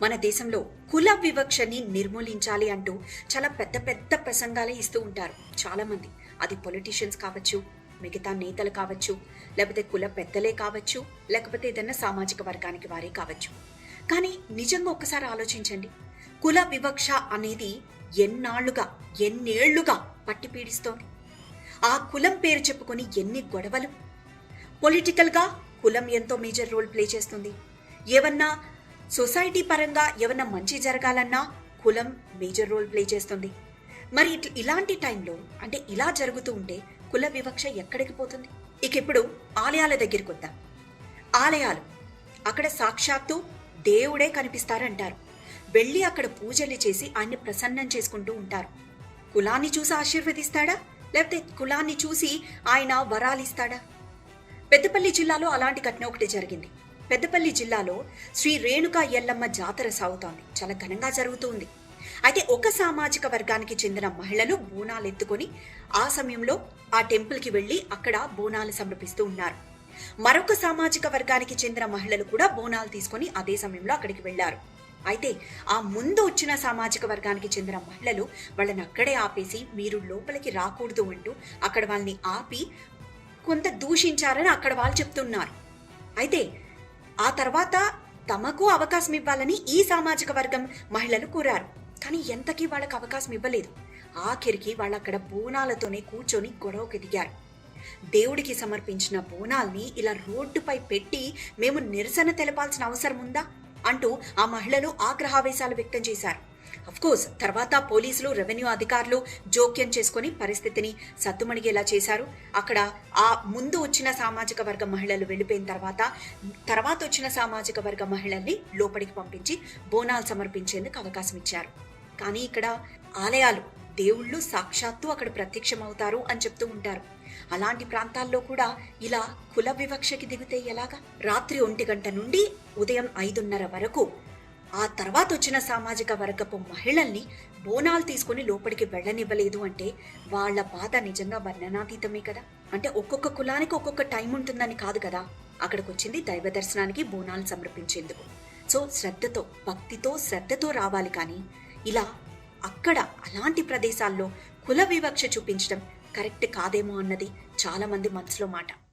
మన దేశంలో కుల వివక్షని నిర్మూలించాలి అంటూ చాలా పెద్ద పెద్ద ప్రసంగాలే ఇస్తూ ఉంటారు చాలామంది. అది పొలిటీషియన్స్ కావచ్చు, మిగతా నేతలు కావచ్చు, లేకపోతే కుల పెద్దలే కావచ్చు, లేకపోతే ఏదైనా సామాజిక వర్గానికి వారే కావచ్చు. కానీ నిజంగా ఒక్కసారి ఆలోచించండి, కుల వివక్ష అనేది ఎన్నాళ్లుగా ఎన్నేళ్లుగా పట్టి పీడిస్తోంది. ఆ కులం పేరు చెప్పుకొని ఎన్ని గొడవలు. పొలిటికల్గా కులం ఎంతో మేజర్ రోల్ ప్లే చేస్తుంది. ఏవన్నా సొసైటీ పరంగా ఏమన్నా మంచి జరగాలన్నా కులం మేజర్ రోల్ ప్లే చేస్తుంది. మరి ఇలాంటి టైంలో అంటే ఇలా జరుగుతూ ఉంటే కుల వివక్ష ఎక్కడికి పోతుంది? ఇక ఇప్పుడు ఆలయాల దగ్గరికి వద్దాం. ఆలయాలు, అక్కడ సాక్షాత్తు దేవుడే కనిపిస్తారంటారు. వెళ్ళి అక్కడ పూజలు చేసి ఆయన్ని ప్రసన్నం చేసుకుంటూ ఉంటారు. కులాన్ని చూసి ఆశీర్వదిస్తాడా, లేకపోతే కులాన్ని చూసి ఆయన వరాలిస్తాడా? పెద్దపల్లి జిల్లాలో అలాంటి ఘటన ఒకటి జరిగింది. పెద్దపల్లి జిల్లాలో శ్రీ రేణుకా ఎల్లమ్మ జాతర సాగుతోంది. చాలా ఘనంగా జరుగుతుంది. అయితే ఒక సామాజిక వర్గానికి చెందిన మహిళలు బోనాలు ఎత్తుకొని ఆ సమయంలో ఆ టెంపుల్కి వెళ్ళి అక్కడ బోనాలు సమర్పిస్తూ ఉన్నారు. మరొక సామాజిక వర్గానికి చెందిన మహిళలు కూడా బోనాలు తీసుకొని అదే సమయంలో అక్కడికి వెళ్లారు. అయితే ఆ ముందు వచ్చిన సామాజిక వర్గానికి చెందిన మహిళలు వాళ్ళని అక్కడే ఆపేసి మీరు లోపలికి రాకూడదు అంటూ అక్కడ వాళ్ళని ఆపి కొంత దూషించారని అక్కడ వాళ్ళు చెప్తున్నారు. అయితే ఆ తర్వాత తమకు అవకాశం ఇవ్వాలని ఈ సామాజిక వర్గం మహిళలు కోరారు. కానీ ఎంతకీ వాళ్ళకి అవకాశం ఇవ్వలేదు. ఆఖరికి వాళ్ళు అక్కడ బోనాలతోనే కూర్చొని గొడవకు దిగారు. దేవుడికి సమర్పించిన బోనాల్ని ఇలా రోడ్డుపై పెట్టి మేము నిరసన తెలపాల్సిన అవసరం ఉందా అంటూ ఆ మహిళలు ఆగ్రహావేశాలు వ్యక్తం చేశారు. అఫ్కోర్స్ తర్వాత పోలీసులు, రెవెన్యూ అధికారులు జోక్యం చేసుకుని పరిస్థితిని సద్దుమణిగేలా చేశారు. అక్కడ ఆ ముందు వచ్చిన సామాజిక వర్గ మహిళలు వెళ్ళిపోయిన తర్వాత వచ్చిన సామాజిక వర్గ మహిళల్ని లోపలికి పంపించి బోనాలు సమర్పించేందుకు అవకాశం ఇచ్చారు. కానీ ఇక్కడ ఆలయాలు, దేవుళ్ళు సాక్షాత్తు అక్కడ ప్రత్యక్షమవుతారు అని చెప్తూ ఉంటారు. అలాంటి ప్రాంతాల్లో కూడా ఇలా కుల వివక్షకి దిగితే ఎలాగా? రాత్రి 1 గంట నుండి ఉదయం 5:30 వరకు ఆ తర్వాత వచ్చిన సామాజిక వర్గపు మహిళల్ని బోనాలు తీసుకుని లోపలికి వెళ్ళనివ్వలేదు అంటే వాళ్ళ బాధ నిజంగా వర్ణనాతీతమే కదా. అంటే ఒక్కొక్క కులానికి ఒక్కొక్క టైం ఉంటుందని కాదు కదా. అక్కడికి వచ్చింది దైవ దర్శనానికి, బోనాలు సమర్పించేందుకు. సో శ్రద్ధతో, భక్తితో, శ్రద్ధతో రావాలి. కానీ ఇలా అక్కడ అలాంటి ప్రదేశాల్లో కుల వివక్ష చూపించడం కరెక్ట్ కాదేమో అన్నది చాలా మంది మనసులో మాట.